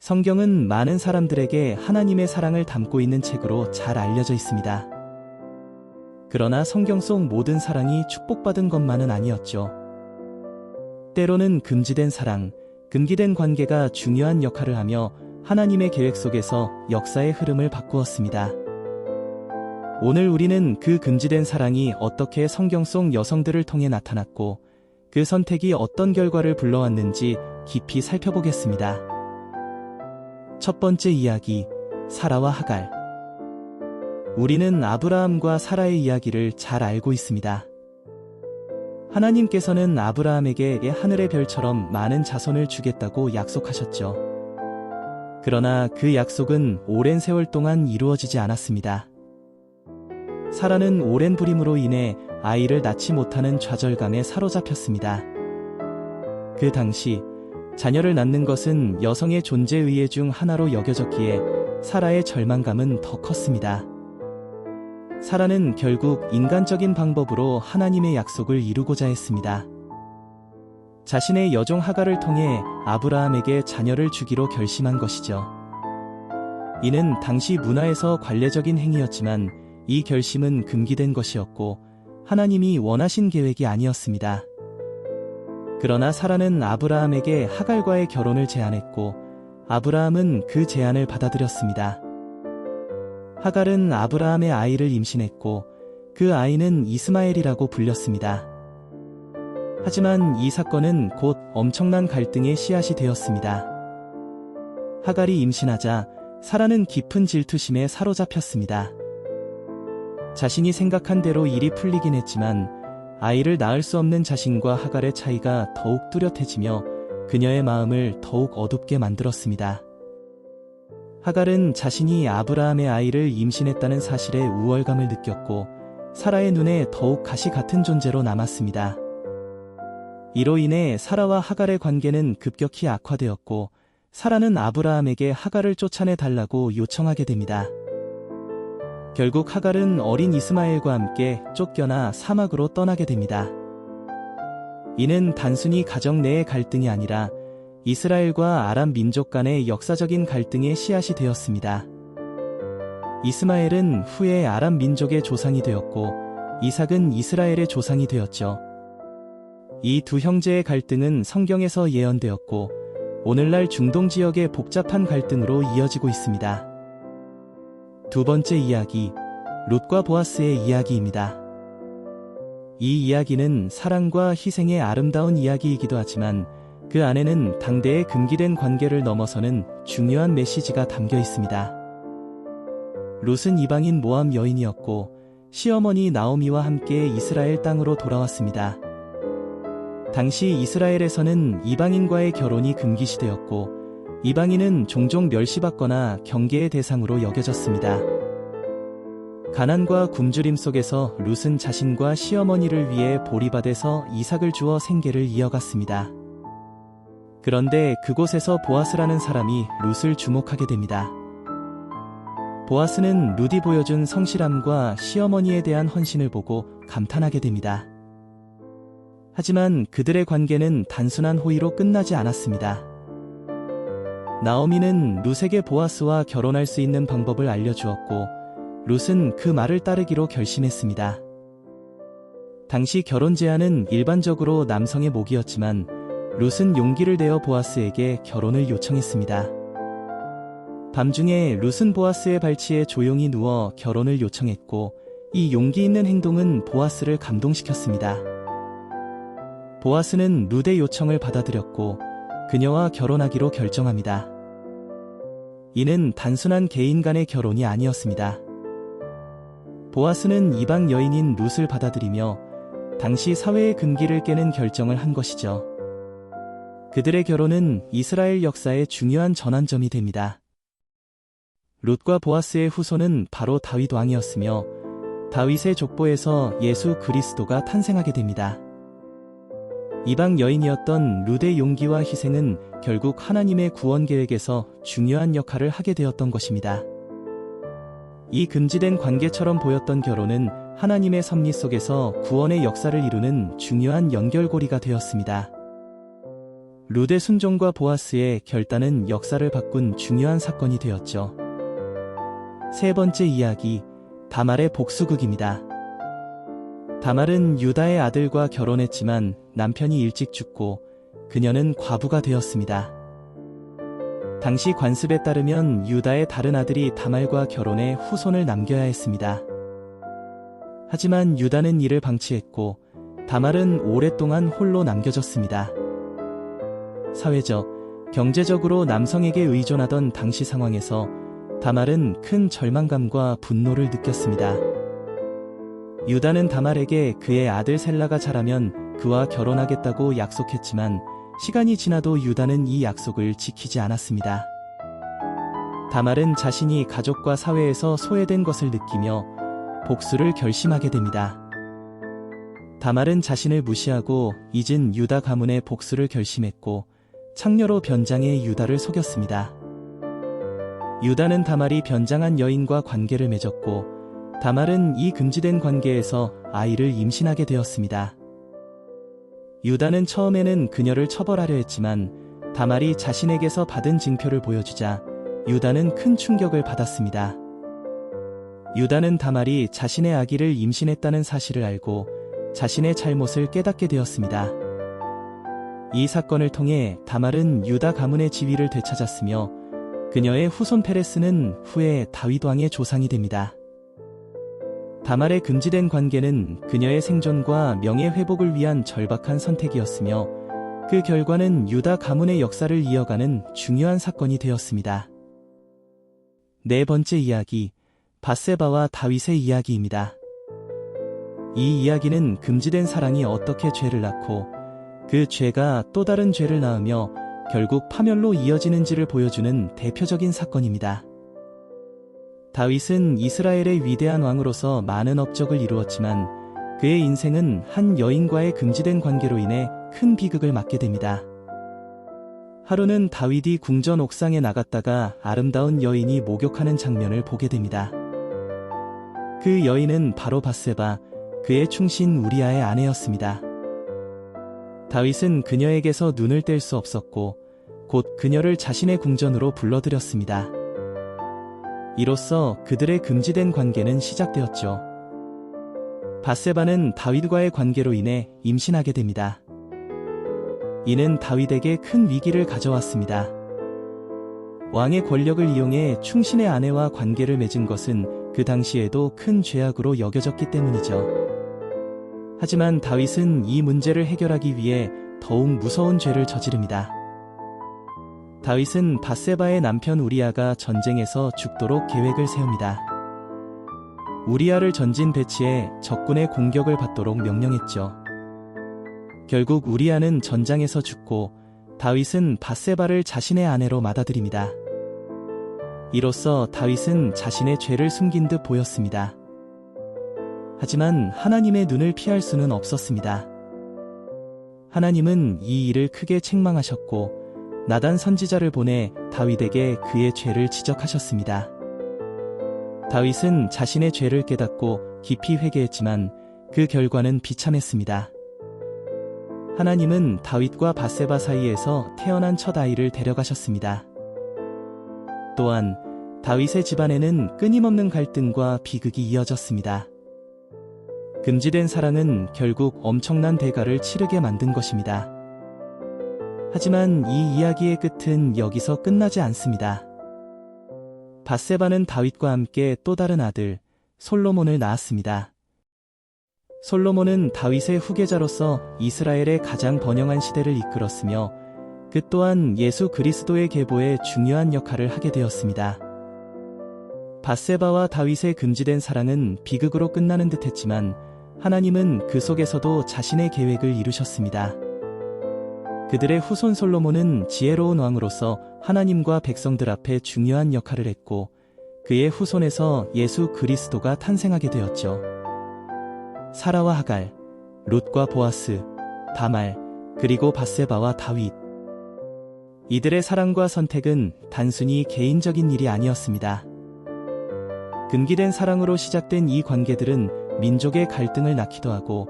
성경은 많은 사람들에게 하나님의 사랑을 담고 있는 책으로 잘 알려져 있습니다. 그러나 성경 속 모든 사랑이 축복받은 것만은 아니었죠. 때로는 금지된 사랑, 금기된 관계가 중요한 역할을 하며 하나님의 계획 속에서 역사의 흐름을 바꾸었습니다. 오늘 우리는 그 금지된 사랑이 어떻게 성경 속 여성들을 통해 나타났고 그 선택이 어떤 결과를 불러왔는지 깊이 살펴보겠습니다. 첫 번째 이야기, 사라와 하갈. 우리는 아브라함과 사라의 이야기를 잘 알고 있습니다. 하나님께서는 아브라함에게 하늘의 별처럼 많은 자손을 주겠다고 약속하셨죠. 그러나 그 약속은 오랜 세월 동안 이루어지지 않았습니다. 사라는 오랜 불임으로 인해 아이를 낳지 못하는 좌절감에 사로잡혔습니다. 그 당시 자녀를 낳는 것은 여성의 존재 의의 중 하나로 여겨졌기에 사라의 절망감은 더 컸습니다. 사라는 결국 인간적인 방법으로 하나님의 약속을 이루고자 했습니다. 자신의 여종 하갈을 통해 아브라함에게 자녀를 주기로 결심한 것이죠. 이는 당시 문화에서 관례적인 행위였지만 이 결심은 금기된 것이었고 하나님이 원하신 계획이 아니었습니다. 그러나 사라는 아브라함에게 하갈과의 결혼을 제안했고 아브라함은 그 제안을 받아들였습니다. 하갈은 아브라함의 아이를 임신했고 그 아이는 이스마엘이라고 불렸습니다. 하지만 이 사건은 곧 엄청난 갈등의 씨앗이 되었습니다. 하갈이 임신하자 사라는 깊은 질투심에 사로잡혔습니다. 자신이 생각한 대로 일이 풀리긴 했지만 아이를 낳을 수 없는 자신과 하갈의 차이가 더욱 뚜렷해지며 그녀의 마음을 더욱 어둡게 만들었습니다. 하갈은 자신이 아브라함의 아이를 임신했다는 사실에 우월감을 느꼈고 사라의 눈에 더욱 가시 같은 존재로 남았습니다. 이로 인해 사라와 하갈의 관계는 급격히 악화되었고 사라는 아브라함에게 하갈을 쫓아내 달라고 요청하게 됩니다. 결국 하갈은 어린 이스마엘과 함께 쫓겨나 사막으로 떠나게 됩니다. 이는 단순히 가정 내의 갈등이 아니라 이스라엘과 아람 민족 간의 역사적인 갈등의 씨앗이 되었습니다. 이스마엘은 후에 아람 민족의 조상이 되었고 이삭은 이스라엘의 조상이 되었죠. 이 두 형제의 갈등은 성경에서 예언되었고 오늘날 중동 지역의 복잡한 갈등으로 이어지고 있습니다. 두 번째 이야기, 룻과 보아스의 이야기입니다. 이 이야기는 사랑과 희생의 아름다운 이야기이기도 하지만 그 안에는 당대의 금기된 관계를 넘어서는 중요한 메시지가 담겨 있습니다. 룻은 이방인 모함 여인이었고 시어머니 나오미와 함께 이스라엘 땅으로 돌아왔습니다. 당시 이스라엘에서는 이방인과의 결혼이 금기시되었고 이방인은 종종 멸시받거나 경계의 대상으로 여겨졌습니다. 가난과 굶주림 속에서 룻은 자신과 시어머니를 위해 보리밭에서 이삭을 주어 생계를 이어갔습니다. 그런데 그곳에서 보아스라는 사람이 룻을 주목하게 됩니다. 보아스는 룻이 보여준 성실함과 시어머니에 대한 헌신을 보고 감탄하게 됩니다. 하지만 그들의 관계는 단순한 호의로 끝나지 않았습니다. 나오미는 룻에게 보아스와 결혼할 수 있는 방법을 알려주었고 룻은 그 말을 따르기로 결심했습니다. 당시 결혼 제안은 일반적으로 남성의 몫이었지만 룻은 용기를 내어 보아스에게 결혼을 요청했습니다. 밤중에 룻은 보아스의 발치에 조용히 누워 결혼을 요청했고 이 용기 있는 행동은 보아스를 감동시켰습니다. 보아스는 룻의 요청을 받아들였고 그녀와 결혼하기로 결정합니다. 이는 단순한 개인 간의 결혼이 아니었습니다. 보아스는 이방 여인인 룻을 받아들이며 당시 사회의 금기를 깨는 결정을 한 것이죠. 그들의 결혼은 이스라엘 역사의 중요한 전환점이 됩니다. 룻과 보아스의 후손은 바로 다윗 왕이었으며 다윗의 족보에서 예수 그리스도가 탄생하게 됩니다. 이방 여인이었던 룻의 용기와 희생은 결국 하나님의 구원 계획에서 중요한 역할을 하게 되었던 것입니다. 이 금지된 관계처럼 보였던 결혼은 하나님의 섭리 속에서 구원의 역사를 이루는 중요한 연결고리가 되었습니다. 룻의 순종과 보아스의 결단은 역사를 바꾼 중요한 사건이 되었죠. 세 번째 이야기, 다말의 복수극입니다. 다말은 유다의 아들과 결혼했지만 남편이 일찍 죽고 그녀는 과부가 되었습니다. 당시 관습에 따르면 유다의 다른 아들이 다말과 결혼해 후손을 남겨야 했습니다. 하지만 유다는 이를 방치했고 다말은 오랫동안 홀로 남겨졌습니다. 사회적, 경제적으로 남성에게 의존하던 당시 상황에서 다말은 큰 절망감과 분노를 느꼈습니다. 유다는 다말에게 그의 아들 셀라가 자라면 그와 결혼하겠다고 약속했지만 시간이 지나도 유다는 이 약속을 지키지 않았습니다. 다말은 자신이 가족과 사회에서 소외된 것을 느끼며 복수를 결심하게 됩니다. 다말은 자신을 무시하고 잊은 유다 가문의 복수를 결심했고 창녀로 변장해 유다를 속였습니다. 유다는 다말이 변장한 여인과 관계를 맺었고 다말은 이 금지된 관계에서 아이를 임신하게 되었습니다. 유다는 처음에는 그녀를 처벌하려 했지만 다말이 자신에게서 받은 징표를 보여주자 유다는 큰 충격을 받았습니다. 유다는 다말이 자신의 아기를 임신했다는 사실을 알고 자신의 잘못을 깨닫게 되었습니다. 이 사건을 통해 다말은 유다 가문의 지위를 되찾았으며 그녀의 후손 페레스는 후에 다윗 왕의 조상이 됩니다. 다말의 금지된 관계는 그녀의 생존과 명예 회복을 위한 절박한 선택이었으며 그 결과는 유다 가문의 역사를 이어가는 중요한 사건이 되었습니다. 네 번째 이야기, 밧세바와 다윗의 이야기입니다. 이 이야기는 금지된 사랑이 어떻게 죄를 낳고 그 죄가 또 다른 죄를 낳으며 결국 파멸로 이어지는지를 보여주는 대표적인 사건입니다. 다윗은 이스라엘의 위대한 왕으로서 많은 업적을 이루었지만 그의 인생은 한 여인과의 금지된 관계로 인해 큰 비극을 맞게 됩니다. 하루는 다윗이 궁전 옥상에 나갔다가 아름다운 여인이 목욕하는 장면을 보게 됩니다. 그 여인은 바로 밧세바, 그의 충신 우리아의 아내였습니다. 다윗은 그녀에게서 눈을 뗄 수 없었고 곧 그녀를 자신의 궁전으로 불러들였습니다. 이로써 그들의 금지된 관계는 시작되었죠. 밧세바는 다윗과의 관계로 인해 임신하게 됩니다. 이는 다윗에게 큰 위기를 가져왔습니다. 왕의 권력을 이용해 충신의 아내와 관계를 맺은 것은 그 당시에도 큰 죄악으로 여겨졌기 때문이죠. 하지만 다윗은 이 문제를 해결하기 위해 더욱 무서운 죄를 저지릅니다. 다윗은 밧세바의 남편 우리아가 전쟁에서 죽도록 계획을 세웁니다. 우리아를 전진 배치해 적군의 공격을 받도록 명령했죠. 결국 우리아는 전장에서 죽고 다윗은 밧세바를 자신의 아내로 받아들입니다. 이로써 다윗은 자신의 죄를 숨긴 듯 보였습니다. 하지만 하나님의 눈을 피할 수는 없었습니다. 하나님은 이 일을 크게 책망하셨고 나단 선지자를 보내 다윗에게 그의 죄를 지적하셨습니다. 다윗은 자신의 죄를 깨닫고 깊이 회개했지만 그 결과는 비참했습니다. 하나님은 다윗과 밧세바 사이에서 태어난 첫 아이를 데려가셨습니다. 또한 다윗의 집안에는 끊임없는 갈등과 비극이 이어졌습니다. 금지된 사랑은 결국 엄청난 대가를 치르게 만든 것입니다. 하지만 이 이야기의 끝은 여기서 끝나지 않습니다. 밧세바는 다윗과 함께 또 다른 아들 솔로몬을 낳았습니다. 솔로몬은 다윗의 후계자로서 이스라엘의 가장 번영한 시대를 이끌었으며 그 또한 예수 그리스도의 계보에 중요한 역할을 하게 되었습니다. 밧세바와 다윗의 금지된 사랑은 비극으로 끝나는 듯했지만 하나님은 그 속에서도 자신의 계획을 이루셨습니다. 그들의 후손 솔로몬은 지혜로운 왕으로서 하나님과 백성들 앞에 중요한 역할을 했고 그의 후손에서 예수 그리스도가 탄생하게 되었죠. 사라와 하갈, 룻과 보아스, 다말, 그리고 밧세바와 다윗. 이들의 사랑과 선택은 단순히 개인적인 일이 아니었습니다. 금기된 사랑으로 시작된 이 관계들은 민족의 갈등을 낳기도 하고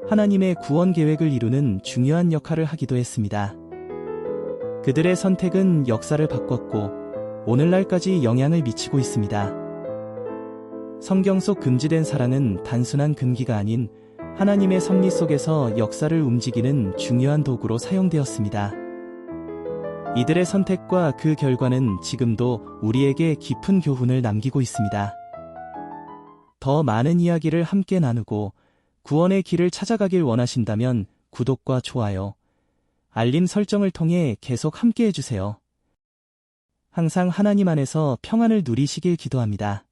하나님의 구원 계획을 이루는 중요한 역할을 하기도 했습니다. 그들의 선택은 역사를 바꿨고 오늘날까지 영향을 미치고 있습니다. 성경 속 금지된 사랑은 단순한 금기가 아닌 하나님의 섭리 속에서 역사를 움직이는 중요한 도구로 사용되었습니다. 이들의 선택과 그 결과는 지금도 우리에게 깊은 교훈을 남기고 있습니다. 더 많은 이야기를 함께 나누고 구원의 길을 찾아가길 원하신다면 구독과 좋아요, 알림 설정을 통해 계속 함께 해주세요. 항상 하나님 안에서 평안을 누리시길 기도합니다.